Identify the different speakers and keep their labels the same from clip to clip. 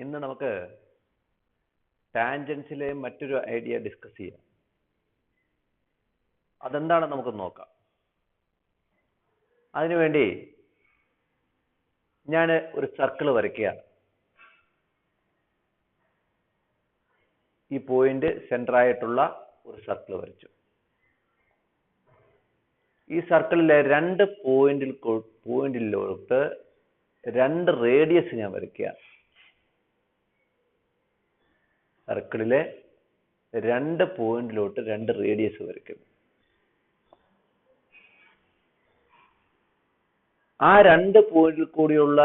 Speaker 1: ഇന്ന് നമുക്ക് ടാൻജൻസിലെ മറ്റൊരു ഐഡിയ ഡിസ്കസ് ചെയ്യാം. അതെന്താണെന്ന് നമുക്ക് നോക്കാം. അതിനുവേണ്ടി ഞാൻ ഒരു സർക്കിൾ വരയ്ക്കുകയാണ്. ഈ പോയിന്റ് സെന്റർ ആയിട്ടുള്ള ഒരു സർക്കിൾ വരച്ചു. ഈ സർക്കിളിലെ രണ്ട് പോയിന്റിലോട്ട് രണ്ട് റേഡിയസ് ഞാൻ വരയ്ക്കുകയാണ്. സർക്കിളിലെ രണ്ട് പോയിന്റിലോട്ട് രണ്ട് റേഡിയസ് വരയ്ക്കുന്നു. ആ രണ്ട് പോയിന്റിൽ കൂടിയുള്ള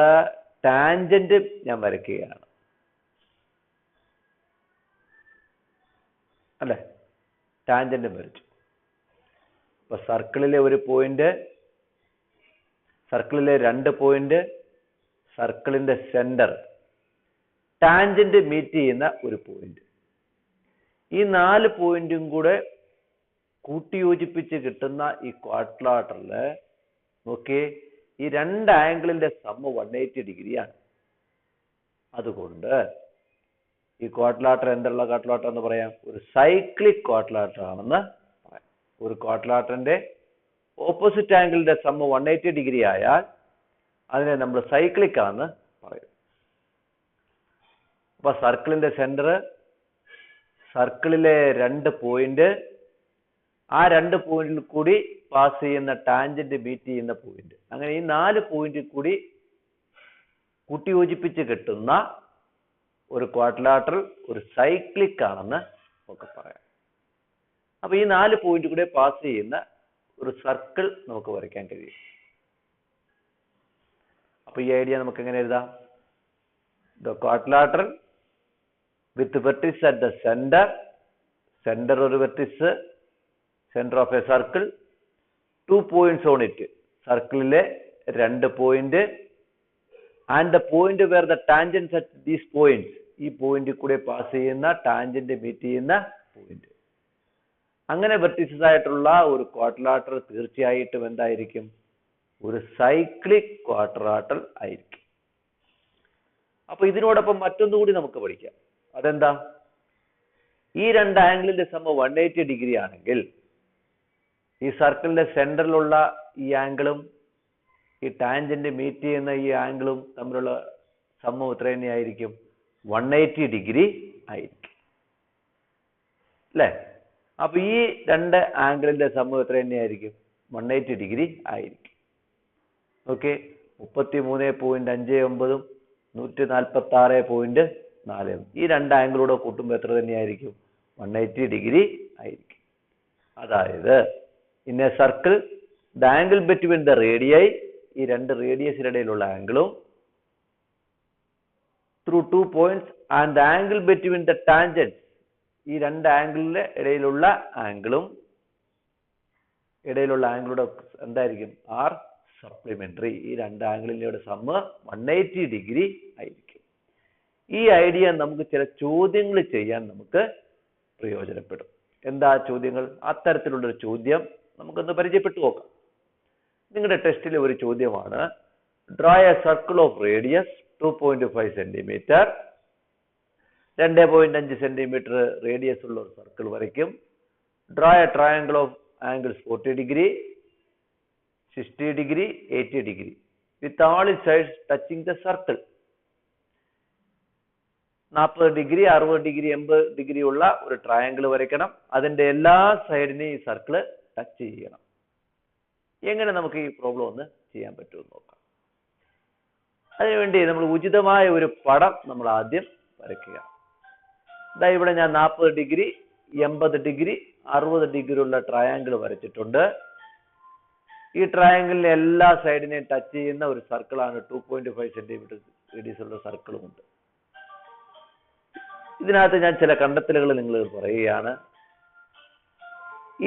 Speaker 1: ടാൻജന്റ് ഞാൻ വരയ്ക്കുകയാണ്. അല്ലെ, ടാൻജന്റ് വരച്ചു. അപ്പൊ സർക്കിളിലെ ഒരു പോയിന്റ്, സർക്കിളിലെ രണ്ട് പോയിന്റ്, സർക്കിളിന്റെ സെന്റർ, ടാൻജന്റ് മീറ്റ് ചെയ്യുന്ന ഒരു പോയിന്റ്. ഈ നാല് പോയിന്റും കൂടെ കൂട്ടിയോജിപ്പിച്ച് കിട്ടുന്ന ഈ ക്വാഡ്രിലാറ്ററല് നോക്കിയേ, ഈ രണ്ട് ആംഗിളിന്റെ സമ്മ് 180 ഡിഗ്രിയാണ്. അതുകൊണ്ട് ഈ ക്വാഡ്രിലാറ്റർ എന്തുള്ള ക്വാഡ്രിലാറ്റർ എന്ന് പറയാം? ഒരു സൈക്ലിക് ക്വാഡ്രിലാറ്റർ ആണെന്ന് പറയാം. ഒരു ക്വാഡ്രിലാറ്ററിന്റെ ഓപ്പോസിറ്റ് ആംഗിളിന്റെ സമ്മ് 180 ഡിഗ്രി ആയാൽ അതിനെ നമ്മൾ സൈക്ലിക് ആണെന്ന് പറയും. അപ്പൊ സർക്കിളിന്റെ സെന്റർ, സർക്കിളിലെ രണ്ട് പോയിന്റ്, ആ രണ്ട് പോയിന്റിൽ കൂടി പാസ് ചെയ്യുന്ന ടാൻജന്റ് മീറ്റ് ചെയ്യുന്ന പോയിന്റ്, അങ്ങനെ ഈ നാല് പോയിന്റിൽ കൂടി കൂട്ടിയോജിപ്പിച്ച് കിട്ടുന്ന ഒരു ക്വാഡ്രിലാറ്ററൽ ഒരു സൈക്ലിക് ആണെന്ന് നമുക്ക് പറയാം. അപ്പൊ ഈ നാല് പോയിന്റ് കൂടെ പാസ് ചെയ്യുന്ന ഒരു സർക്കിൾ നമുക്ക് വരയ്ക്കാൻ കഴിയും. അപ്പൊ ഈ ഐഡിയ നമുക്ക് എങ്ങനെ എഴുതാം? The quadrilateral with vertex at the centre, centre ഒരു vertex, centre of a circle, 2 points on it, സർക്കിളിലെ രണ്ട് point, and the point where the tangents at these points, ഈ പോയിന്റിൽ കൂടെ പാസ് ചെയ്യുന്ന ടാൻജന്റ് മീറ്റ് ചെയ്യുന്ന പോയിന്റ്. അങ്ങനെ വെർട്ടിസസ് ആയിട്ടുള്ള ഒരു ക്വാഡ്രിലാറ്ററൽ തീർച്ചയായിട്ടും എന്തായിരിക്കും? ഒരു സൈക്ലിക് ക്വാഡ്രിലാറ്ററൽ ആയിരിക്കും. അപ്പൊ ഇതിനോടൊപ്പം മറ്റൊന്നുകൂടി നമുക്ക് പഠിക്കാം. അതെന്താ? ഈ രണ്ട് ആംഗിളിന്റെ സമ്മ് 180 ഡിഗ്രി ആണെങ്കിൽ ഈ സർക്കിളിന്റെ സെന്ററിലുള്ള ഈ ആംഗിളും ഈ ടാൻജന്റ് മീറ്റ് ചെയ്യുന്ന ഈ ആംഗിളും തമ്മിലുള്ള സമ്മ് എത്ര തന്നെയായിരിക്കും? 180 ഡിഗ്രി ആയിരിക്കും. അല്ലെ? അപ്പൊ ഈ രണ്ട് ആംഗിളിന്റെ സമ്മ് എത്ര തന്നെയായിരിക്കും? 180 ഡിഗ്രി ആയിരിക്കും. ഓക്കെ, 33.59 146.41 ഈ രണ്ട് ആംഗിളൂടെ കൂട്ടുമ്പോൾ എത്ര തന്നെയായിരിക്കും? 180 ഡിഗ്രി ആയിരിക്കും. അതായത് in a circle the angle between the radii, ഈ രണ്ട് റേഡിയസിനിടയിലുള്ള ആംഗിളും, through 2 points and the angle between the tangent, ഈ രണ്ട് ആംഗിളിന്റെ ഇടയിലുള്ള ആംഗിളുടെ എന്തായിരിക്കും? Are supplementary. ഈ രണ്ട് ആംഗിളിന്റെ സമ്മ് 180 ഡിഗ്രി ആയിരിക്കും. ഈ ഐഡിയ നമുക്ക് ചില ചോദ്യങ്ങൾ ചെയ്യാൻ നമുക്ക് പ്രയോജനപ്പെടും. എന്താ ചോദ്യങ്ങൾ? അത്തരത്തിലുള്ളൊരു ചോദ്യം നമുക്കൊന്ന് പരിചയപ്പെട്ടു നോക്കാം. നിങ്ങളുടെ ടെസ്റ്റിലെ ഒരു ചോദ്യമാണ്, draw A circle of radius 2.5 centimetre, 2.5 centimetre radius ഉള്ള ഒരു സർക്കിൾ വരയ്ക്കും. Draw A triangle of angles 40 degree, 60 degree, 80 degree with all sides touching the circle. 40 degree, 60 degree, 80 degree ഉള്ള ഒരു ട്രയാങ്കിൾ വരയ്ക്കണം. അതിന്റെ എല്ലാ സൈഡിനെയും ഈ സർക്കിൾ ടച്ച് ചെയ്യണം. എങ്ങനെ നമുക്ക് ഈ പ്രോബ്ലം ഒന്ന് ചെയ്യാൻ പറ്റുമെന്ന് നോക്കാം. അതിനുവേണ്ടി നമ്മൾ ഉചിതമായ ഒരു പടം നമ്മൾ ആദ്യം വരയ്ക്കുക. ഇതാ ഇവിടെ ഞാൻ 40 ഡിഗ്രി, 80 ഡിഗ്രി, 60 ഡിഗ്രി ഉള്ള ട്രയാങ്കിൾ വരച്ചിട്ടുണ്ട്. ഈ ട്രയാങ്കിളിലെ എല്ലാ സൈഡിനെയും ടച്ച് ചെയ്യുന്ന ഒരു സർക്കിളാണ്. 2.5 സെന്റിമീറ്റർ റേഡിയസ് ഉള്ള സർക്കിളുമുണ്ട്. ഇതിനകത്ത് ഞാൻ ചില കണ്ടെത്തലുകൾ നിങ്ങൾ പറയുകയാണ്.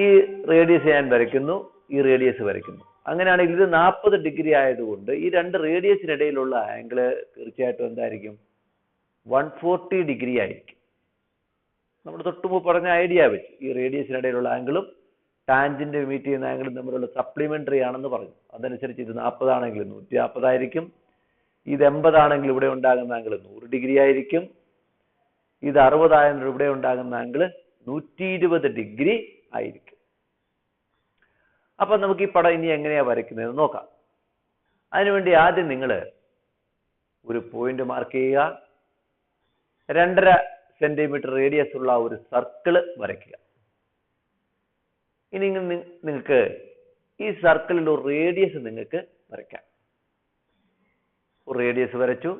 Speaker 1: ഈ റേഡിയസ് ഞാൻ വരയ്ക്കുന്നു, ഈ റേഡിയസ് വരയ്ക്കുന്നു. അങ്ങനെയാണെങ്കിൽ ഇത് 40 ഡിഗ്രി ആയതുകൊണ്ട് ഈ രണ്ട് റേഡിയസിനിടയിലുള്ള ആംഗിൾ തീർച്ചയായിട്ടും എന്തായിരിക്കും? 140 ഡിഗ്രി ആയിരിക്കും. നമ്മൾ തൊട്ടുമുമ്പ് പറഞ്ഞ ഐഡിയ വെച്ച് ഈ റേഡിയസിനിടയിലുള്ള ആംഗിളും ടാൻജന്റ് മീറ്റ് ചെയ്യുന്ന ആംഗിളും തമ്മിലുള്ള സപ്ലിമെന്ററി ആണെന്ന് പറഞ്ഞു. അതനുസരിച്ച് ഇത് 40 ആണെങ്കിൽ 140 ആയിരിക്കും. ഇത് 80 ആണെങ്കിൽ ഇവിടെ ഉണ്ടാകുന്ന ആംഗിൾ 100 ഡിഗ്രി ആയിരിക്കും. ഇത് 60 ആണെങ്കിൽ ഇവിടെ ഉണ്ടാകുന്ന ആംഗിൾ 120 ഡിഗ്രി ആയിരിക്കും. അപ്പൊ നമുക്ക് ഈ പടം ഇനി എങ്ങനെയാ വരയ്ക്കുന്നത് നോക്കാം. അതിനുവേണ്ടി ആദ്യം നിങ്ങൾ ഒരു പോയിന്റ് മാർക്ക് ചെയ്യുക. 2.5 സെന്റിമീറ്റർ റേഡിയസ് ഉള്ള ഒരു സർക്കിള് വരയ്ക്കുക. ഇനി നിങ്ങൾക്ക് ഈ സർക്കിളിൽ ഒരു റേഡിയസ് നിങ്ങൾക്ക് വരയ്ക്കാം. ഒരു റേഡിയസ് വരച്ചു.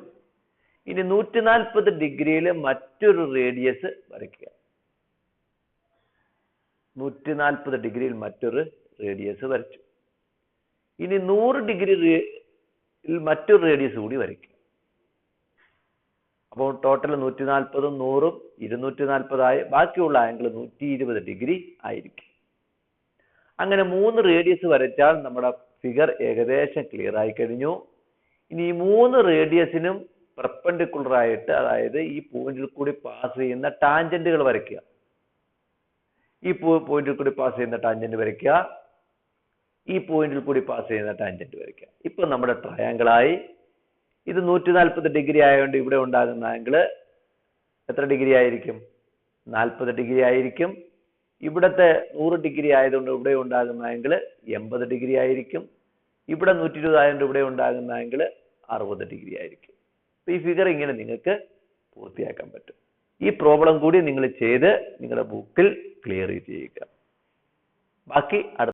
Speaker 1: ഇനി 140 ഡിഗ്രിയിൽ മറ്റൊരു റേഡിയസ് വരയ്ക്കുക. 140 ഡിഗ്രിയിൽ മറ്റൊരു റേഡിയസ് വരച്ചു. ഇനി 100 ഡിഗ്രിയിൽ മറ്റൊരു റേഡിയസ് കൂടി വരയ്ക്കുക. അപ്പോൾ ടോട്ടൽ 140ഉം 100ഉം 240 ആയി. ബാക്കിയുള്ള ആംഗിൾ 120 ഡിഗ്രി ആയിരിക്കും. അങ്ങനെ 3 റേഡിയസ് വരച്ചാൽ നമ്മുടെ ഫിഗർ ഏകദേശം ക്ലിയർ ആയി കഴിഞ്ഞു. ഇനി ഈ 3 റേഡിയസിനും പെർപെൻഡിക്കുലർ ആയിട്ട്, അതായത് ഈ പോയിന്റിൽ കൂടി പാസ് ചെയ്യുന്ന ടാൻജന്റുകൾ വരയ്ക്കുക. ഈ പോയിന്റിൽ കൂടി പാസ് ചെയ്യുന്ന ടാൻജന്റ് വരയ്ക്കുക. ഈ പോയിന്റിൽ കൂടി പാസ് ചെയ്യുന്ന ടാൻജന്റ് വരയ്ക്കുക. ഇപ്പൊ നമ്മുടെ ട്രയാങ്കിൾ ആയി. ഇത് 140 ഡിഗ്രി ആയതുകൊണ്ട് ഇവിടെ ഉണ്ടാകുന്ന ആംഗിൾ എത്ര ഡിഗ്രി ആയിരിക്കും? 40 ഡിഗ്രി ആയിരിക്കും. ഇവിടത്തെ 100 ഡിഗ്രി ആയതുകൊണ്ട് ഇവിടെ ഉണ്ടാകുന്ന ആംഗിൾ 80 ഡിഗ്രി ആയിരിക്കും. ഇവിടെ 120 ആയതുകൊണ്ട് ഇവിടെ ഉണ്ടാകുന്ന ആംഗിൾ 60 ഡിഗ്രി ആയിരിക്കും. അപ്പൊ ഈ ഫിഗർ ഇങ്ങനെ നിങ്ങൾക്ക് പൂർത്തിയാക്കാൻ പറ്റും. ഈ പ്രോബ്ലം കൂടി നിങ്ങൾ ചെയ്ത് നിങ്ങളുടെ ബുക്കിൽ ക്ലിയർ ചെയ്യുക. ബാക്കി